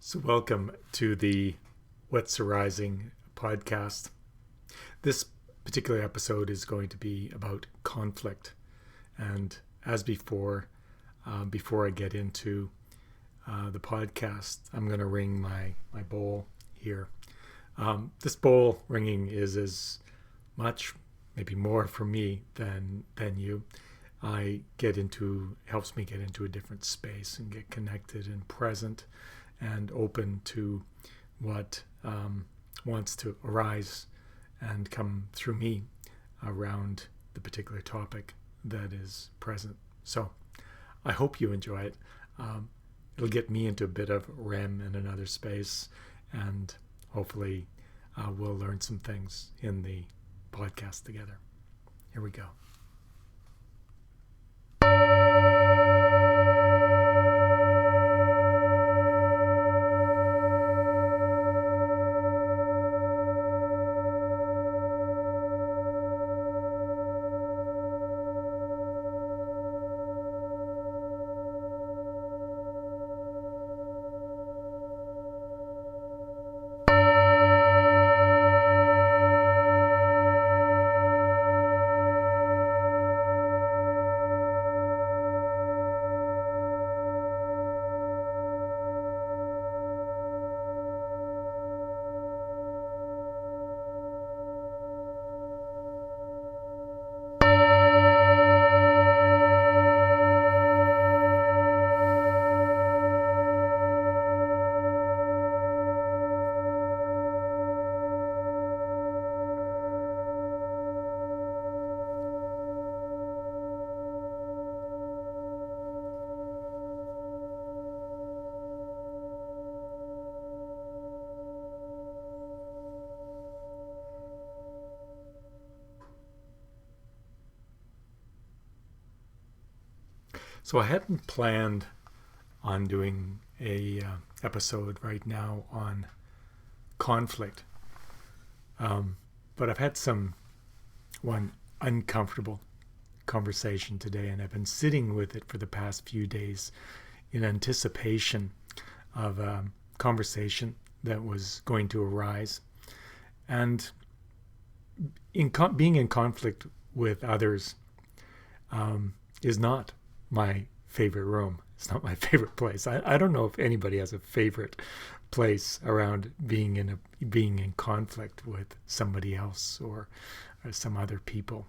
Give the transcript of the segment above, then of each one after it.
So, welcome to the What's Arising podcast. This particular episode is going to be about conflict. And as before I get into the podcast, I'm going to ring my bowl here. This bowl ringing is as much, maybe more for me than you. Helps me get into a different space and get connected and present and open to what wants to arise and come through me around the particular topic that is present. So I hope you enjoy it. It'll get me into a bit of REM in another space, and hopefully we'll learn some things in the podcast together. Here we go. So I hadn't planned on doing a episode right now on conflict, but I've had one uncomfortable conversation today, and I've been sitting with it for the past few days in anticipation of a conversation that was going to arise. And being in conflict with others is not my favorite room. It's not my favorite place. I don't know if anybody has a favorite place around being in conflict with somebody else or some other people.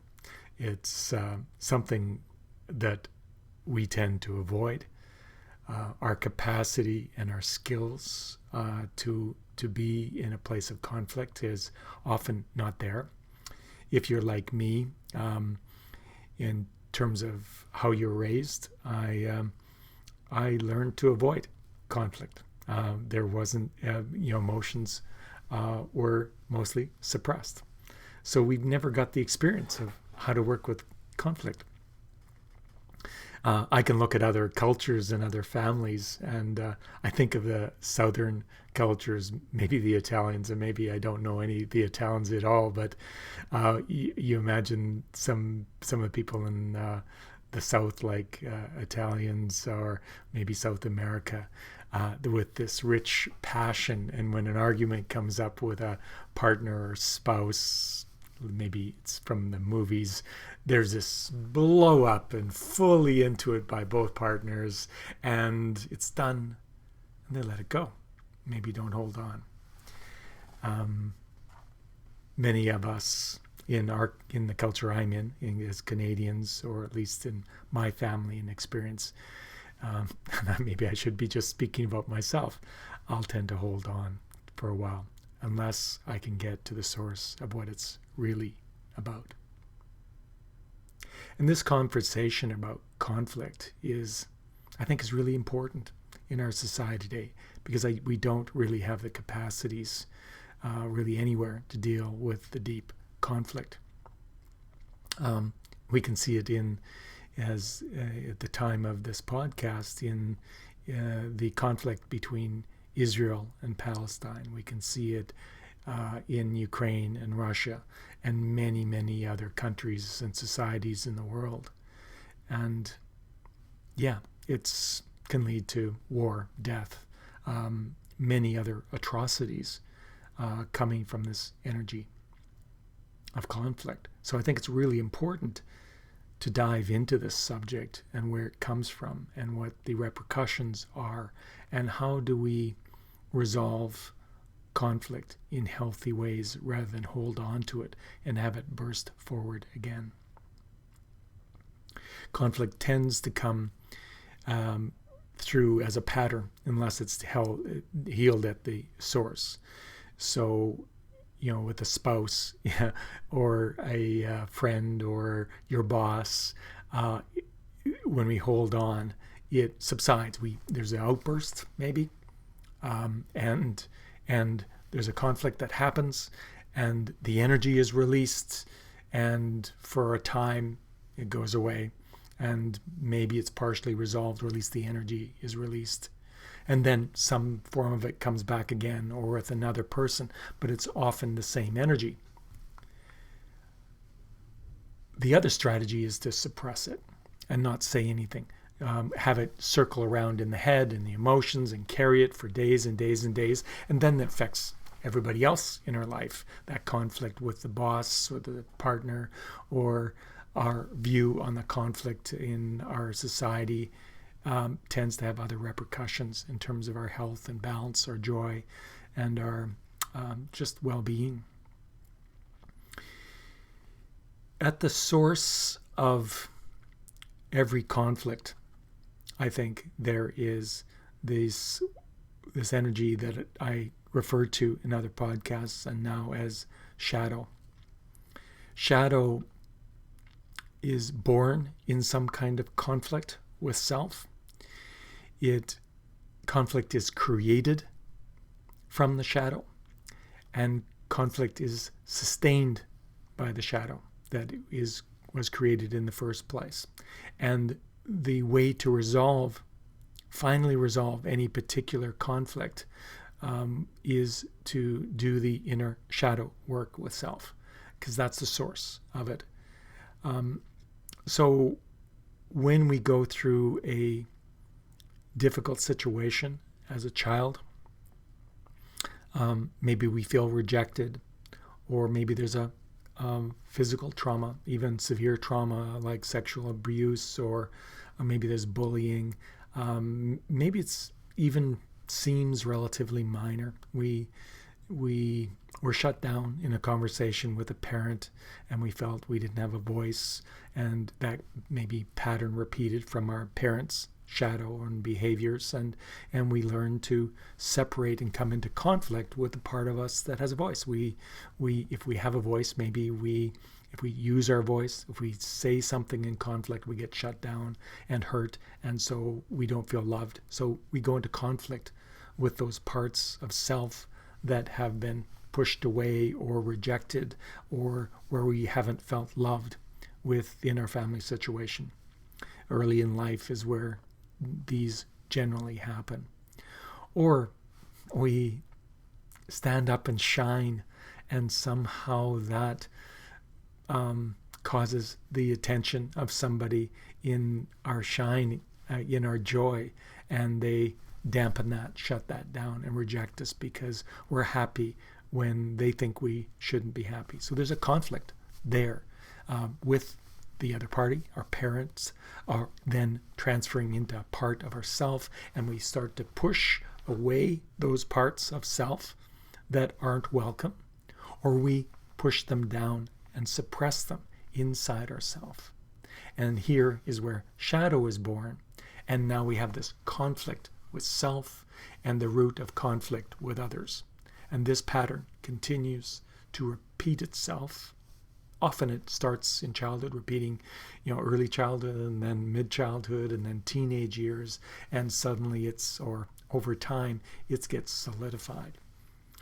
It's something that we tend to avoid. Our capacity and our skills to be in a place of conflict is often not there. If you're like me, in terms of how you're raised, I learned to avoid conflict. There wasn't, emotions were mostly suppressed. So we never got the experience of how to work with conflict. I can look at other cultures and other families, and I think of the southern cultures, maybe the Italians, and maybe I don't know any of the Italians at all, but you imagine some of the people in the South, like Italians or maybe South America, with this rich passion, and when an argument comes up with a partner or spouse, maybe it's from the movies, there's this blow up and fully into it by both partners, and it's done, and they let it go. Maybe don't hold on. Many of us in the culture I'm in as Canadians, or at least in my family and experience, maybe I should be just speaking about myself, I'll tend to hold on for a while unless I can get to the source of what it's really about. And this conversation about conflict I think is really important in our society today, because we don't really have the capacities really anywhere to deal with the deep conflict. We can see it at the time of this podcast in the conflict between Israel and Palestine. We can see it in Ukraine and Russia and many, many other countries and societies in the world. And yeah, it's can lead to war, death, many other atrocities coming from this energy of conflict. So I think it's really important to dive into this subject and where it comes from and what the repercussions are, and how do we resolve conflict in healthy ways rather than hold on to it and have it burst forward again. Conflict tends to come through as a pattern unless it's healed at the source. So, with a spouse or a friend or your boss, when we hold on, it subsides. There's an outburst maybe, and there's a conflict that happens, and the energy is released, and for a time it goes away, and maybe it's partially resolved, or at least the energy is released. And then some form of it comes back again, or with another person, but it's often the same energy. The other strategy is to suppress it and not say anything. Have it circle around in the head and the emotions and carry it for days and days and days. And then it affects everybody else in our life. That conflict with the boss or the partner, or our view on the conflict in our society, tends to have other repercussions in terms of our health and balance, our joy, and our just well-being. At the source of every conflict, I think there is this energy that I referred to in other podcasts and now as shadow. Shadow is born in some kind of conflict with self. Conflict is created from the shadow, and conflict is sustained by the shadow that was created in the first place. And the way to finally resolve any particular conflict is to do the inner shadow work with self, because that's the source of it. So when we go through a difficult situation as a child, maybe we feel rejected, or maybe there's a physical trauma, even severe trauma like sexual abuse, or maybe there's bullying. Maybe it's even seems relatively minor. We were shut down in a conversation with a parent, and we felt we didn't have a voice, and that maybe pattern repeated from our parents' shadow and behaviors, and we learn to separate and come into conflict with the part of us that has a voice. If we have a voice, maybe if we use our voice, if we say something in conflict, we get shut down and hurt, and so we don't feel loved. So we go into conflict with those parts of self that have been pushed away or rejected, or where we haven't felt loved within our family situation. Early in life is where these generally happen. Or we stand up and shine, and somehow that causes the attention of somebody in our shine, in our joy, and they dampen that, shut that down, and reject us because we're happy when they think we shouldn't be happy. So there's a conflict there with the other party. Our parents are then transferring into a part of ourself, and we start to push away those parts of self that aren't welcome, or we push them down and suppress them inside ourselves. And here is where shadow is born, and now we have this conflict with self and the root of conflict with others. And this pattern continues to repeat itself. Often it starts in childhood, repeating, early childhood, and then mid-childhood, and then teenage years, and suddenly or over time, it gets solidified.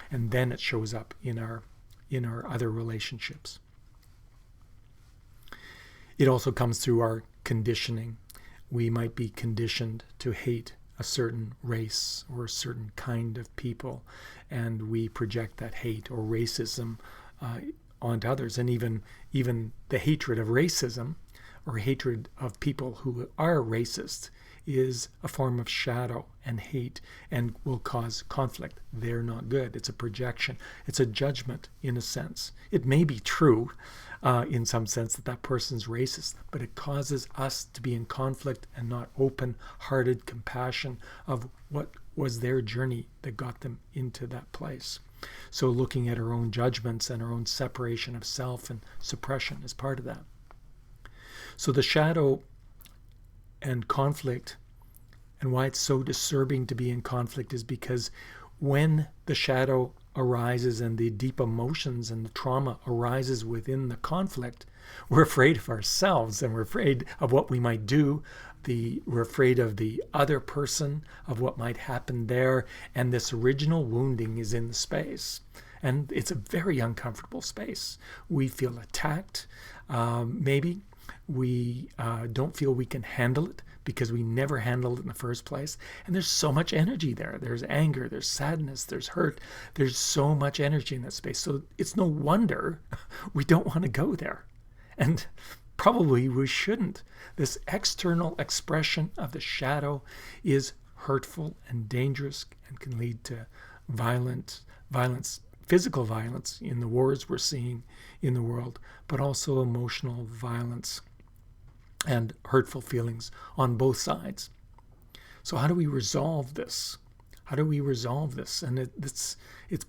And then it shows up in our other relationships. It also comes through our conditioning. We might be conditioned to hate a certain race or a certain kind of people, and we project that hate or racism onto others. And even the hatred of racism or hatred of people who are racist is a form of shadow and hate and will cause conflict. They're not good. It's a projection. It's a judgment in a sense. It may be true in some sense that that person's racist, but it causes us to be in conflict and not open-hearted compassion of what was their journey that got them into that place. So looking at our own judgments and our own separation of self and suppression is part of that. So the shadow and conflict, and why it's so disturbing to be in conflict, is because when the shadow arises and the deep emotions and the trauma arises within the conflict, we're afraid of ourselves and we're afraid of what we might do. We're afraid of the other person, of what might happen there, and this original wounding is in the space. And it's a very uncomfortable space. We feel attacked, maybe. We don't feel we can handle it because we never handled it in the first place. And there's so much energy there. There's anger, there's sadness, there's hurt. There's so much energy in that space. So it's no wonder we don't want to go there. And probably we shouldn't. This external expression of the shadow is hurtful and dangerous and can lead to violence, physical violence in the wars we're seeing in the world, but also emotional violence and hurtful feelings on both sides. So how do we resolve this? How do we resolve this? And it's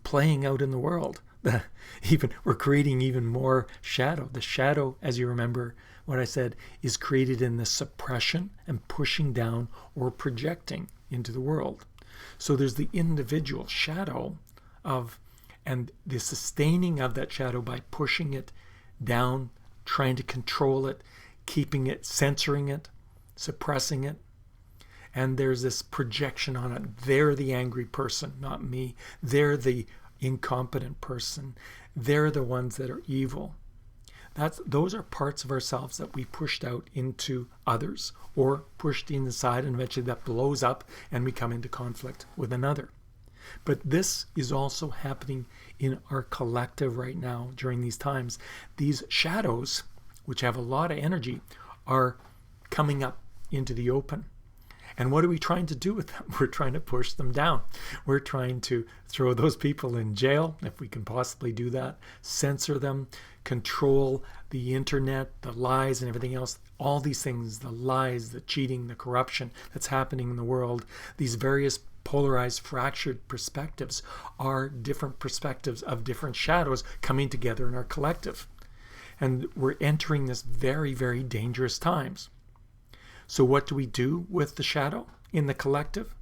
playing out in the world. We're creating even more shadow. The shadow, as you remember what I said, is created in the suppression and pushing down or projecting into the world. So there's the individual shadow and the sustaining of that shadow by pushing it down, trying to control it, keeping it, censoring it, suppressing it. And there's this projection on it. They're the angry person, not me. They're the incompetent person. They're the ones that are evil. Those are parts of ourselves that we pushed out into others or pushed inside, and eventually that blows up and we come into conflict with another. But this is also happening in our collective right now during these times. These shadows, which have a lot of energy, are coming up into the open. And what are we trying to do with them? We're trying to push them down. We're trying to throw those people in jail, if we can possibly do that, censor them, control the internet, the lies and everything else, all these things, the lies, the cheating, the corruption that's happening in the world, these various polarized, fractured perspectives are different perspectives of different shadows coming together in our collective. And we're entering this very, very dangerous times. So what do we do with the shadow in the collective?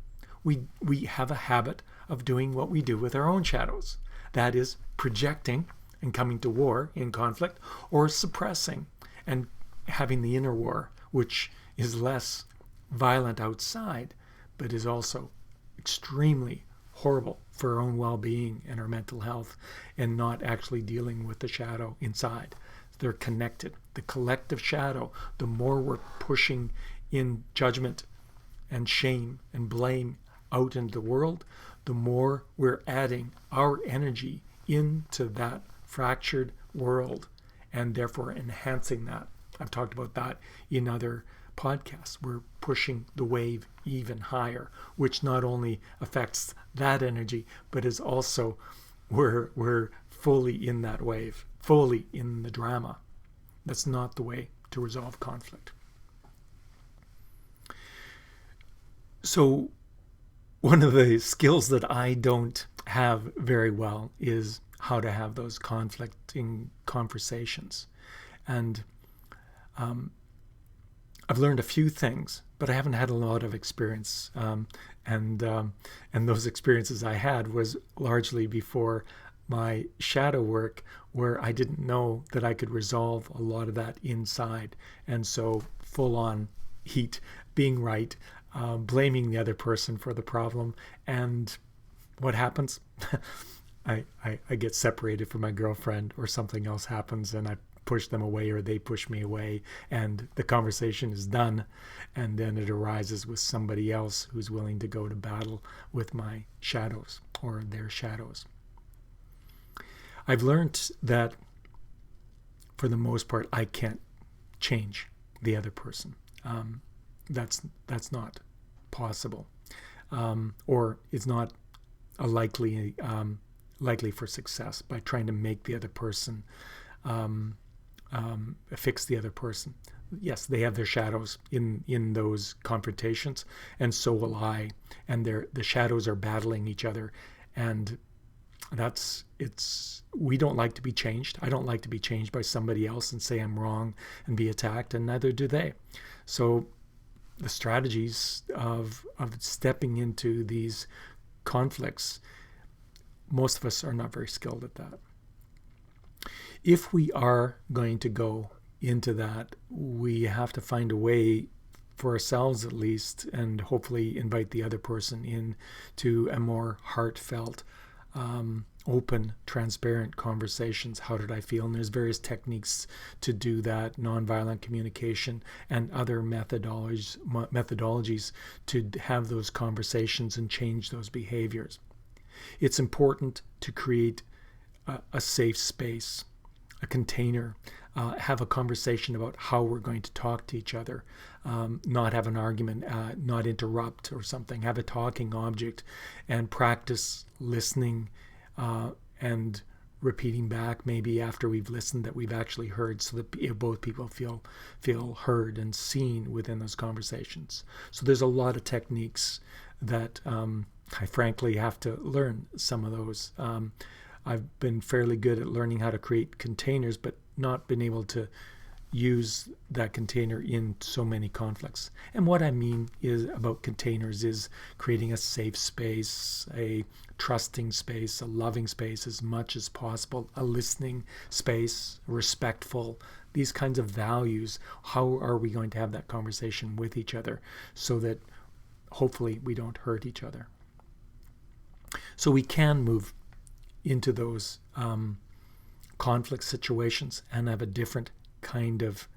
We have a habit of doing what we do with our own shadows. That is projecting and coming to war in conflict, or suppressing and having the inner war, which is less violent outside, but is also extremely horrible for our own well-being and our mental health, and not actually dealing with the shadow inside. They're connected. The collective shadow, the more we're pushing in judgment and shame and blame out into the world, the more we're adding our energy into that fractured world and therefore enhancing that. I've talked about that in other podcasts. We're pushing the wave even higher, which not only affects that energy, but is also we're fully in that wave, fully in the drama. That's not the way to resolve conflict. So one of the skills that I don't have very well is how to have those conflicting conversations. And I've learned a few things, but I haven't had a lot of experience. And those experiences I had was largely before my shadow work, where I didn't know that I could resolve a lot of that inside. And so full on heat, being right, blaming the other person for the problem. And what happens? I get separated from my girlfriend, or something else happens and I push them away or they push me away, and the conversation is done. And then it arises with somebody else who's willing to go to battle with my shadows or their shadows. I've learned that for the most part, I can't change the other person. That's not possible, or it's not a likely for success by trying to make the other person fix the other person. Yes, they have their shadows in those confrontations, and so will I. And the shadows are battling each other, and we don't like to be changed. I don't like to be changed by somebody else and say I'm wrong and be attacked, and neither do they. So the strategies of stepping into these conflicts, most of us are not very skilled at that. If we are going to go into that, we have to find a way, for ourselves at least, and hopefully invite the other person in to a more heartfelt, open, transparent conversations. How did I feel? And there's various techniques to do that, nonviolent communication and other methodologies to have those conversations and change those behaviors. It's important to create a safe space, a container, have a conversation about how we're going to talk to each other, not have an argument, not interrupt or something, have a talking object, and practice listening and repeating back maybe after we've listened that we've actually heard, so that both people feel heard and seen within those conversations. So there's a lot of techniques that I frankly have to learn some of those. I've been fairly good at learning how to create containers, but not been able to use that container in so many conflicts. And what I mean is about containers is creating a safe space, a trusting space, a loving space as much as possible, a listening space, respectful, these kinds of values. How are we going to have that conversation with each other so that hopefully we don't hurt each other? So we can move into those conflict situations and have a different kind of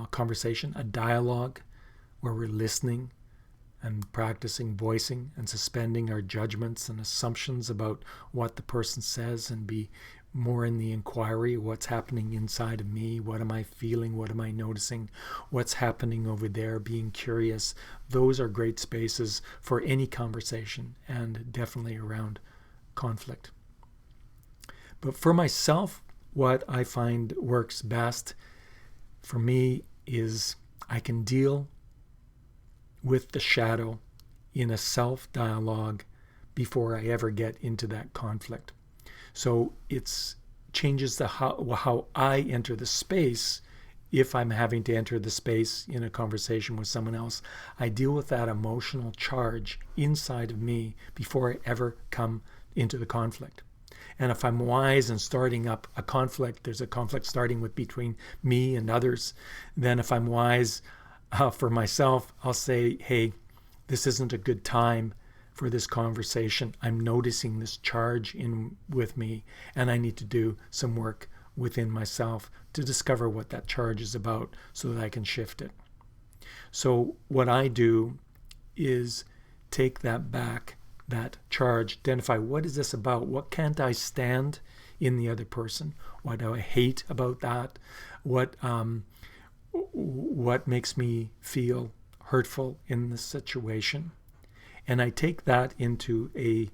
conversation, a dialogue where we're listening and practicing voicing and suspending our judgments and assumptions about what the person says, and be more in the inquiry. What's happening inside of me? What am I feeling? What am I noticing? What's happening over there? Being curious. Those are great spaces for any conversation, and definitely around conflict. But for myself, what I find works best for me is I can deal with the shadow in a self-dialogue before I ever get into that conflict. So it changes how I enter the space. If I'm having to enter the space in a conversation with someone else, I deal with that emotional charge inside of me before I ever come into the conflict. And if I'm wise and starting up a conflict, there's a conflict starting with between me and others, then if I'm wise for myself, I'll say, hey, this isn't a good time for this conversation. I'm noticing this charge in with me, and I need to do some work within myself to discover what that charge is about so that I can shift it. So what I do is take that back, that charge, identify what is this about? What can't I stand in the other person? What do I hate about that? What makes me feel hurtful in this situation? And I take that into a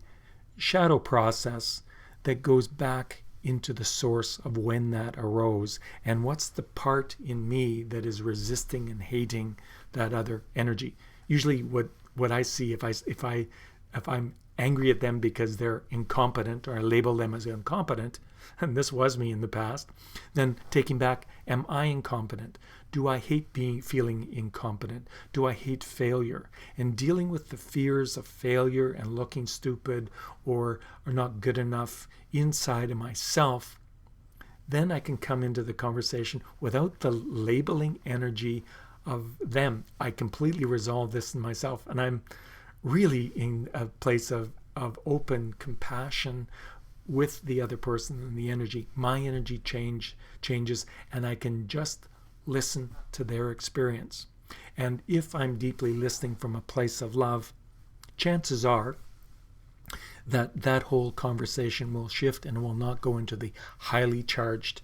shadow process that goes back into the source of when that arose, and what's the part in me that is resisting and hating that other energy. Usually what I see, if I'm angry at them because they're incompetent, or I label them as incompetent, and this was me in the past, then taking back, am I incompetent? Do I hate feeling incompetent? Do I hate failure? And dealing with the fears of failure and looking stupid or not good enough inside of myself, then I can come into the conversation without the labeling energy of them. I completely resolve this in myself, and I'm really in a place of open compassion with the other person and the energy. My energy changes, and I can just listen to their experience. And if I'm deeply listening from a place of love, chances are that whole conversation will shift and will not go into the highly charged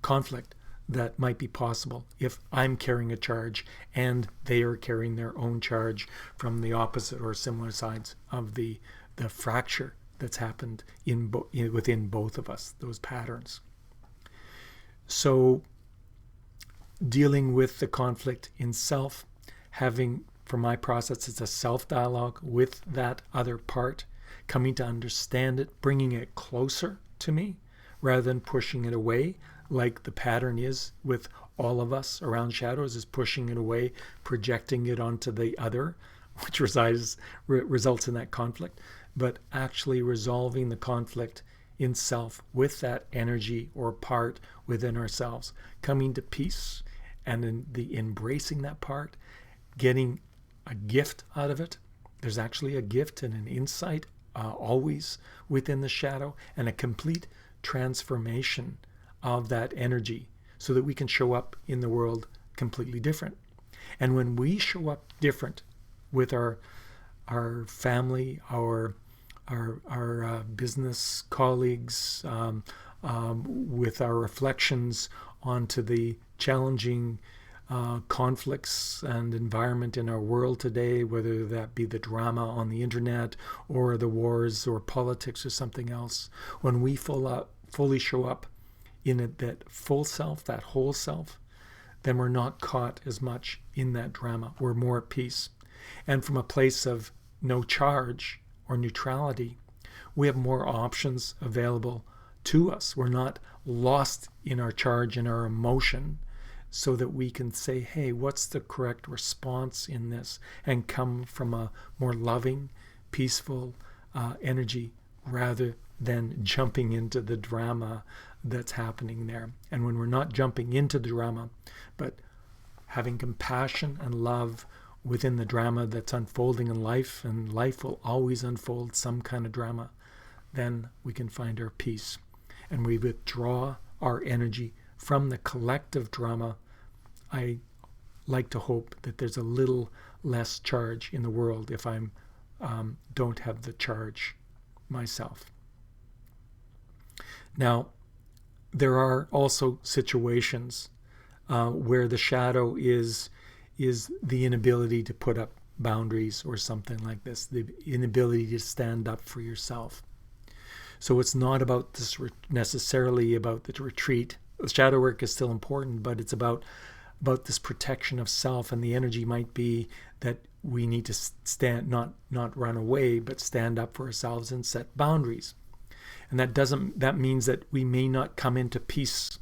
conflict that might be possible if I'm carrying a charge and they are carrying their own charge from the opposite or similar sides of the fracture that's happened within both of us, those patterns. So dealing with the conflict in self, having, for my process, it's a self-dialogue with that other part, coming to understand it, bringing it closer to me rather than pushing it away, like the pattern is with all of us around shadows, is pushing it away, projecting it onto the other, which results in that conflict, but actually resolving the conflict in self with that energy or part within ourselves, coming to peace and in the embracing that part, getting a gift out of it. There's actually a gift and an insight always within the shadow, and a complete transformation of that energy so that we can show up in the world completely different. And when we show up different with our family, our business colleagues, with our reflections onto the challenging conflicts and environment in our world today, whether that be the drama on the internet or the wars or politics or something else, when we fully show up in that full self, that whole self, then we're not caught as much in that drama. We're more at peace. And from a place of no charge or neutrality, we have more options available to us. We're not lost in our charge and our emotion, so that we can say, hey, what's the correct response in this? And come from a more loving, peaceful energy rather than jumping into the drama that's happening there. And when we're not jumping into the drama, but having compassion and love within the drama that's unfolding in life, and life will always unfold some kind of drama, then we can find our peace. And we withdraw our energy from the collective drama. I like to hope that there's a little less charge in the world if I don't have the charge myself. Now, there are also situations where the shadow is the inability to put up boundaries or something like this, the inability to stand up for yourself. So it's not about this necessarily about the retreat. The shadow work is still important, but it's about this protection of self, and the energy might be that we need to stand, not run away, but stand up for ourselves and set boundaries. And that means that we may not come into peace,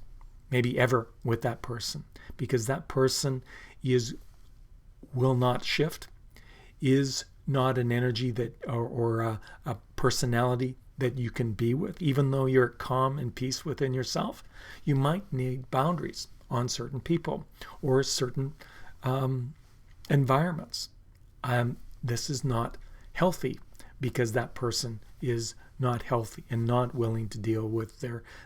maybe ever, with that person, because that person will not shift, is not an energy that or a personality that you can be with. Even though you're calm and peace within yourself, you might need boundaries on certain people or certain environments. This is not healthy because that person is not healthy and not willing to deal with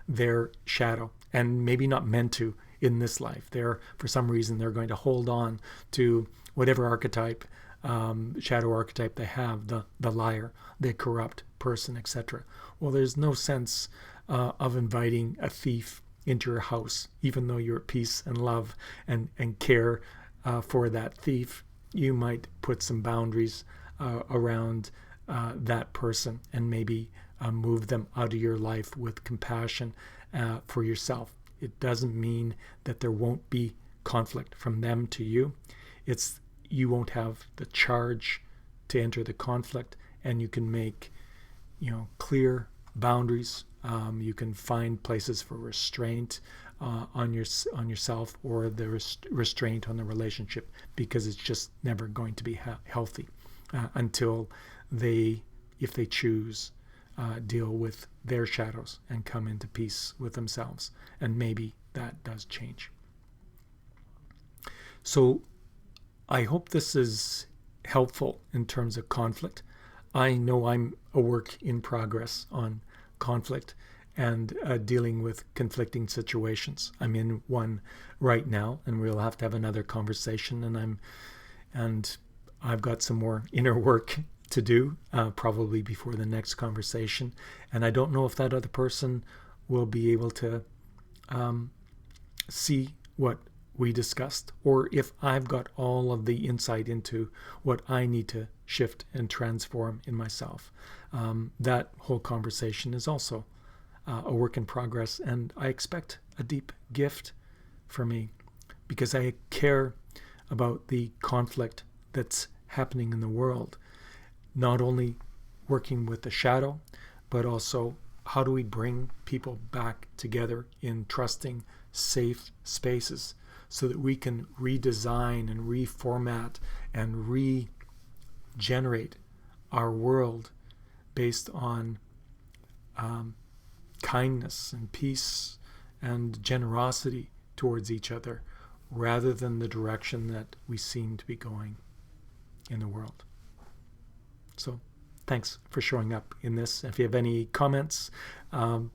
their shadow, and maybe not meant to in this life. For some reason, they're going to hold on to whatever archetype, shadow archetype they have, the liar, the corrupt person, etc. Well, there's no sense of inviting a thief into your house, even though you're at peace and love and care for that thief. You might put some boundaries around that person and maybe move them out of your life with compassion for yourself. It doesn't mean that there won't be conflict from them to you. It's you won't have the charge to enter the conflict, and you can make clear boundaries. You can find places for restraint on yourself, or the restraint on the relationship, because it's just never going to be healthy until if they choose, deal with their shadows and come into peace with themselves. And maybe that does change. So I hope this is helpful in terms of conflict. I know I'm a work in progress on conflict and dealing with conflicting situations. I'm in one right now, and we'll have to have another conversation. And I've got some more inner work to do, probably before the next conversation. And I don't know if that other person will be able to see what we discussed, or if I've got all of the insight into what I need to shift and transform in myself. That whole conversation is also a work in progress, and I expect a deep gift for me because I care about the conflict that's happening in the world, not only working with the shadow, but also how do we bring people back together in trusting, safe spaces so that we can redesign and reformat and regenerate our world based on kindness and peace and generosity towards each other, rather than the direction that we seem to be going in the world. So thanks for showing up in this. If you have any comments,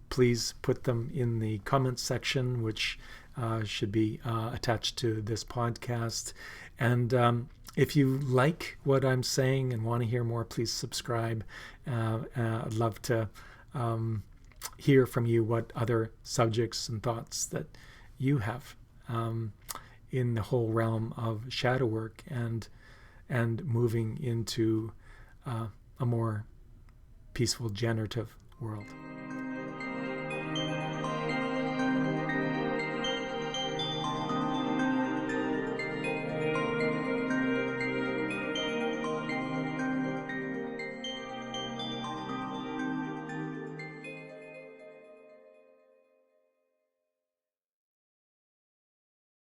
please put them in the comments section, which should be attached to this podcast. And if you like what I'm saying and want to hear more, please subscribe. I'd love to hear from you what other subjects and thoughts that you have in the whole realm of shadow work and moving into a more peaceful, generative world.